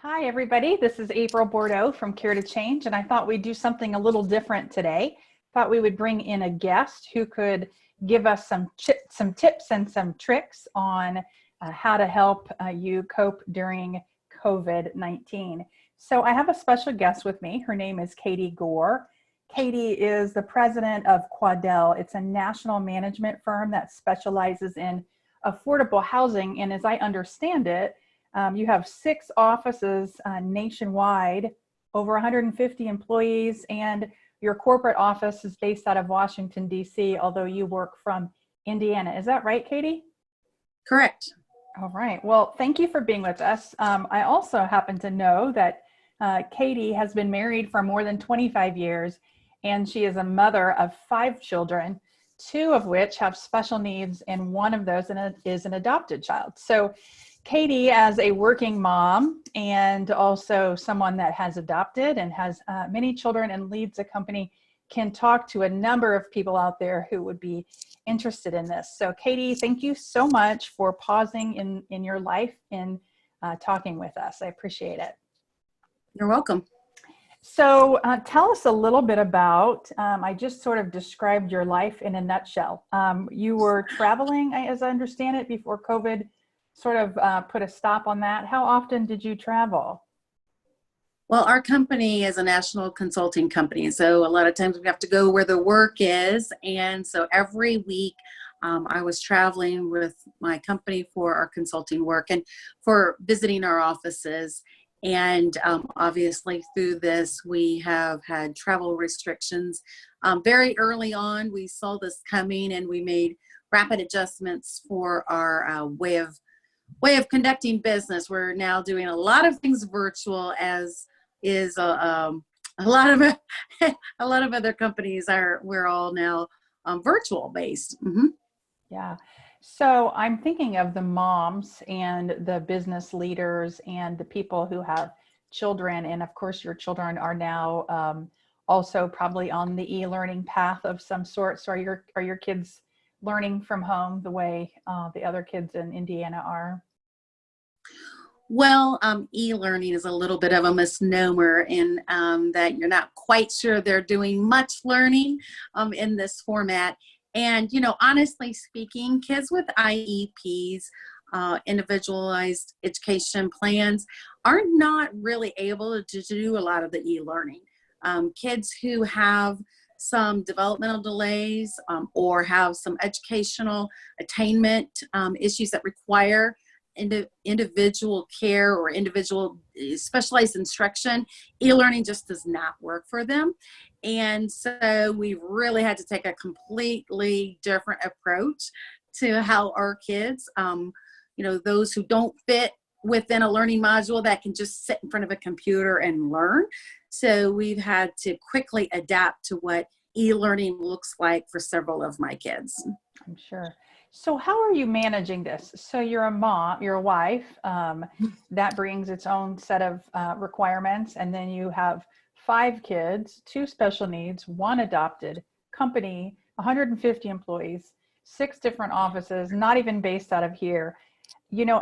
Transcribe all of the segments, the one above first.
Hi, everybody. This is April Bordeaux from Care to Change, and I thought we'd do something a little different today. Thought we would bring in a guest who could give us some tips and some tricks on how to help you cope during COVID-19. So I have a special guest with me. Her name is Katie Gore. Katie is the president of Quadel. It's a national management firm that specializes in affordable housing, and as I understand it, you have 6 offices nationwide, over 150 employees, and your corporate office is based out of Washington, D.C., although you work from Indiana. Is that right, Katie? Correct. All right. Well, thank you for being with us. I also happen to know that Katie has been married for more than 25 years, and she is a mother of 5 children, 2 of which have special needs, and one of those is an adopted child. So Katie, as a working mom and also someone that has adopted and has many children and leads a company, can talk to a number of people out there who would be interested in this. So Katie, thank you so much for pausing in your life and talking with us. I appreciate it. You're welcome. So tell us a little bit about, I just sort of described your life in a nutshell. You were traveling, as I understand it, before COVID sort of put a stop on that. How often did you travel? Well, our company is a national consulting company, so a lot of times we have to go where the work is. And so every week I was traveling with my company for our consulting work and for visiting our offices. And obviously through this, we have had travel restrictions. Very early on, we saw this coming and we made rapid adjustments for our way of conducting business. We're now doing a lot of things virtual, as is a lot of a lot of other companies are. We're all now virtual based. Mm-hmm. Yeah. So I'm thinking of the moms and the business leaders and the people who have children, and of course your children are now also probably on the e-learning path of some sort. So are your kids learning from home the way the other kids in Indiana are? Well, e-learning is a little bit of a misnomer in that you're not quite sure they're doing much learning in this format. And, honestly speaking, kids with IEPs, individualized education plans, are not really able to do a lot of the e-learning. Kids who have some developmental delays or have some educational attainment issues that require individual care or individual specialized instruction, e-learning just does not work for them. And so we've really had to take a completely different approach to how our kids, those who don't fit within a learning module that can just sit in front of a computer and learn. So we've had to quickly adapt to what e-learning looks like for several of my kids. I'm sure. So how are you managing this? So you're a mom, you're a wife, that brings its own set of requirements. And then you have 5 kids, 2 special needs, 1 adopted, company, 150 employees, 6 different offices, not even based out of here.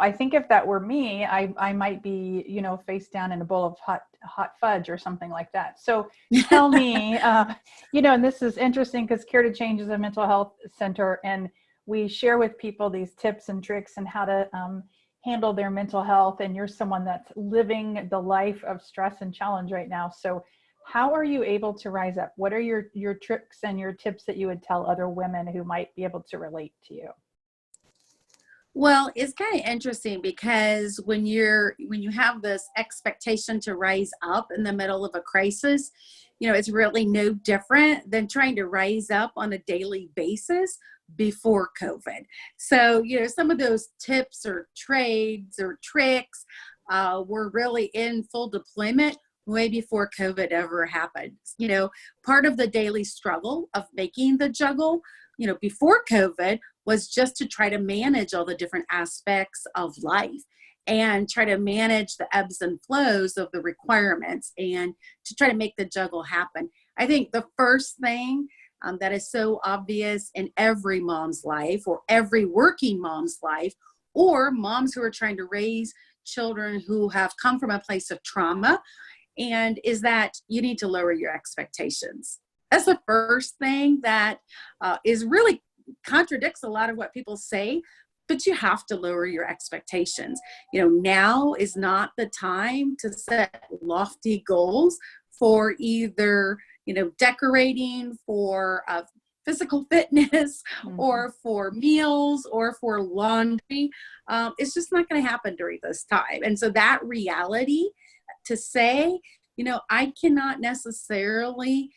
I think if that were me, I might be, face down in a bowl of hot fudge or something like that. So tell me, and this is interesting because Care to Change is a mental health center, and we share with people these tips and tricks and how to handle their mental health. And you're someone that's living the life of stress and challenge right now. So how are you able to rise up? What are your tricks and your tips that you would tell other women who might be able to relate to you? Well, it's kind of interesting because when you have this expectation to rise up in the middle of a crisis, it's really no different than trying to rise up on a daily basis before COVID. So, some of those tips or trades or tricks were really in full deployment way before COVID ever happened. Part of the daily struggle of making the juggle, before COVID was just to try to manage all the different aspects of life and try to manage the ebbs and flows of the requirements and to try to make the juggle happen. I think the first thing that is so obvious in every mom's life or every working mom's life, or moms who are trying to raise children who have come from a place of trauma, and is that you need to lower your expectations. That's the first thing that is really contradicts a lot of what people say, but you have to lower your expectations. Now is not the time to set lofty goals for either, decorating, for physical fitness, or for meals, or for laundry. It's just not going to happen during this time. And so that reality to say, I cannot necessarily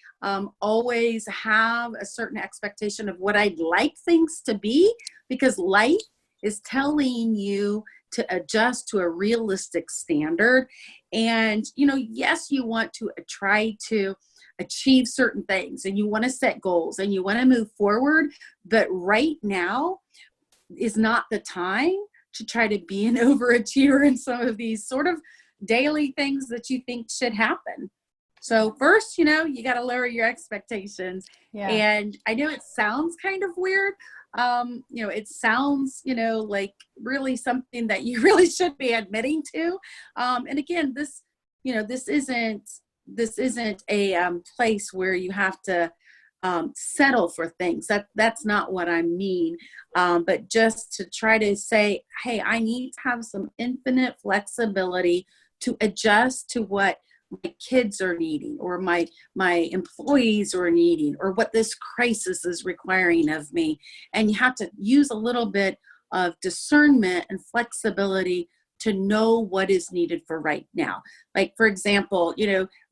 always have a certain expectation of what I'd like things to be, because life is telling you to adjust to a realistic standard. And, yes, you want to try to achieve certain things, and you want to set goals, and you want to move forward. But right now is not the time to try to be an overachiever in some of these sort of daily things that you think should happen. So first, you got to lower your expectations. Yeah. And I know it sounds kind of weird. It sounds, like really something that you really should be admitting to. And again, this isn't a place where you have to settle for things. That's not what I mean. But just to try to say, hey, I need to have some infinite flexibility to adjust to what my kids are needing, or my employees are needing, or what this crisis is requiring of me. And you have to use a little bit of discernment and flexibility to know what is needed for right now. Like, for example,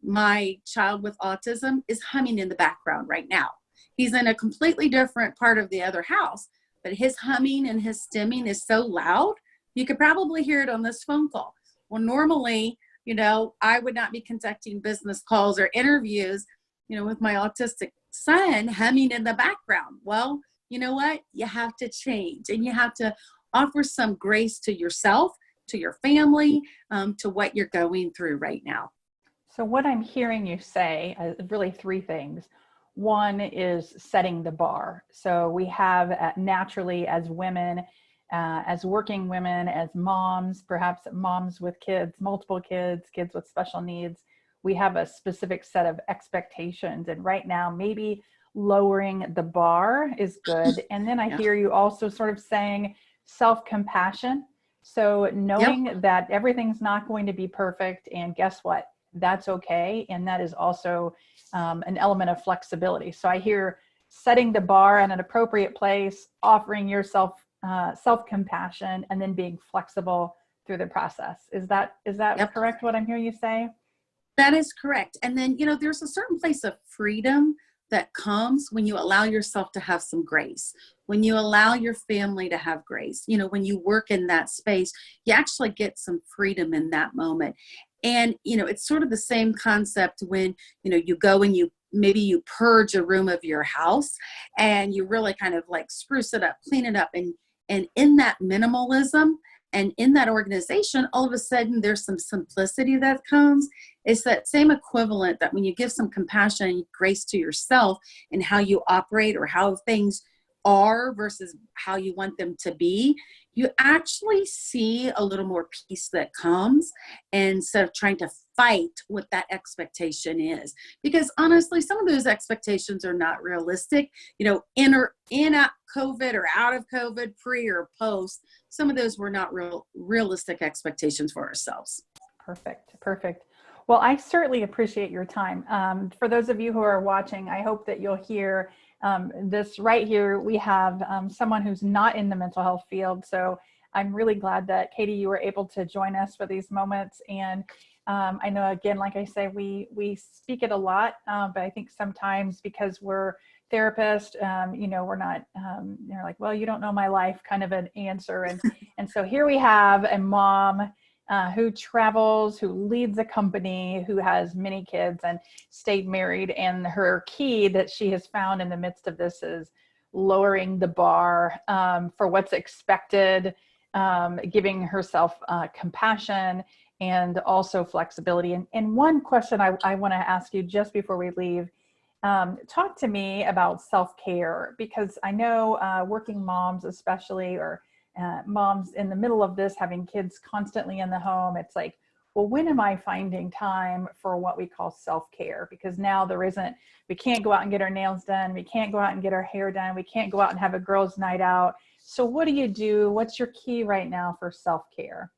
my child with autism is humming in the background right now. He's in a completely different part of the other house, but his humming and his stimming is so loud, you could probably hear it on this phone call. Well, normally, I would not be conducting business calls or interviews, with my autistic son humming in the background. Well, you know what? You have to change, and you have to offer some grace to yourself, to your family, to what you're going through right now. So what I'm hearing you say, really three things. One is setting the bar. So we have naturally, as women, as working women, as moms, perhaps moms with kids, multiple kids, kids with special needs, we have a specific set of expectations. And right now, maybe lowering the bar is good. And then I hear you also sort of saying self-compassion. So knowing that everything's not going to be perfect, and guess what? That's okay. And that is also an element of flexibility. So I hear setting the bar in an appropriate place, offering yourself self-compassion, and then being flexible through the process. Is that correct, what I'm hearing you say? That is correct. And then, there's a certain place of freedom that comes when you allow yourself to have some grace, when you allow your family to have grace. When you work in that space, you actually get some freedom in that moment. And, it's sort of the same concept when, you go and maybe you purge a room of your house, and you really kind of like spruce it up, clean it up. And in that minimalism and in that organization, all of a sudden there's some simplicity that comes. It's that same equivalent that when you give some compassion and grace to yourself and how you operate, or how things are versus how you want them to be, you actually see a little more peace that comes, instead of trying to fight what that expectation is. Because honestly, some of those expectations are not realistic. In out COVID or out of COVID, pre or post, some of those were not realistic expectations for ourselves. Perfect. Well, I certainly appreciate your time. For those of you who are watching, I hope that you'll hear this right here. We have someone who's not in the mental health field. So I'm really glad that, Katie, you were able to join us for these moments. And I know, again, like I say, we speak it a lot, but I think sometimes because we're therapists, we're not, they're like, well, you don't know my life, kind of an answer. And so here we have a mom who travels, who leads a company, who has many kids and stayed married. And her key that she has found in the midst of this is lowering the bar for what's expected, giving herself compassion, and also flexibility. And one question I want to ask you just before we leave, talk to me about self-care, because I know working moms especially, or moms in the middle of this, having kids constantly in the home, it's like, well, when am I finding time for what we call self-care? Because now we can't go out and get our nails done. We can't go out and get our hair done. We can't go out and have a girls' night out. So what do you do? What's your key right now for self-care?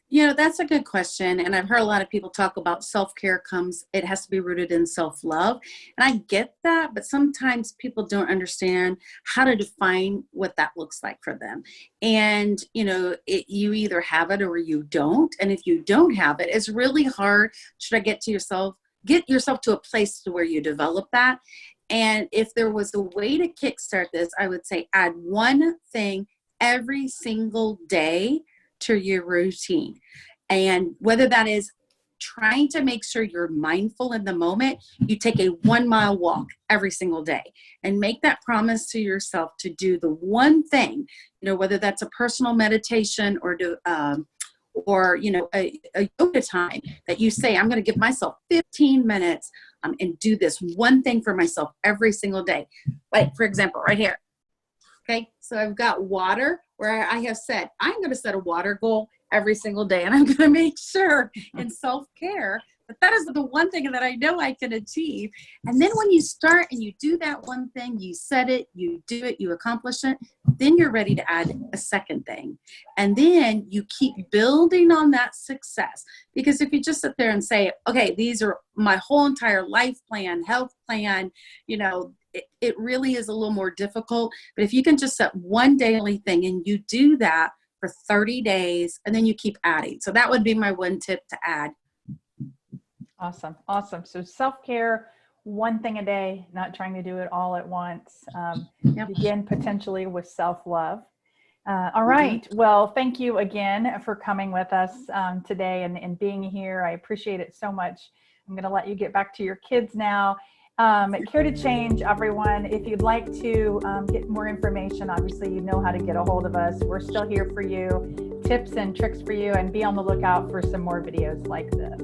That's a good question. And I've heard a lot of people talk about self-care it has to be rooted in self-love. And I get that, but sometimes people don't understand how to define what that looks like for them. And, you either have it or you don't. And if you don't have it, it's really hard. Get yourself to a place to where you develop that. And if there was a way to kickstart this, I would say add one thing every single day to your routine. And whether that is trying to make sure you're mindful in the moment, you take a 1-mile walk every single day and make that promise to yourself to do the one thing, whether that's a personal meditation or a yoga time that you say, I'm going to give myself 15 minutes and do this one thing for myself every single day. Like, for example, right here. Okay, so I've got water where I have said, I'm going to set a water goal every single day. And I'm going to make sure in self-care that is the one thing that I know I can achieve. And then when you start and you do that one thing, you set it, you do it, you accomplish it, then you're ready to add a second thing. And then you keep building on that success. Because if you just sit there and say, okay, these are my whole entire life plan, health plan, it really is a little more difficult. But if you can just set one daily thing and you do that for 30 days and then you keep adding. So that would be my one tip to add. Awesome. So self-care, one thing a day, not trying to do it all at once. Begin potentially with self-love. All right. Well, thank you again for coming with us today and being here. I appreciate it so much. I'm going to let you get back to your kids now. Care to Change, everyone. If you'd like to get more information, obviously you know how to get a hold of us. We're still here for you, tips and tricks for you, and be on the lookout for some more videos like this.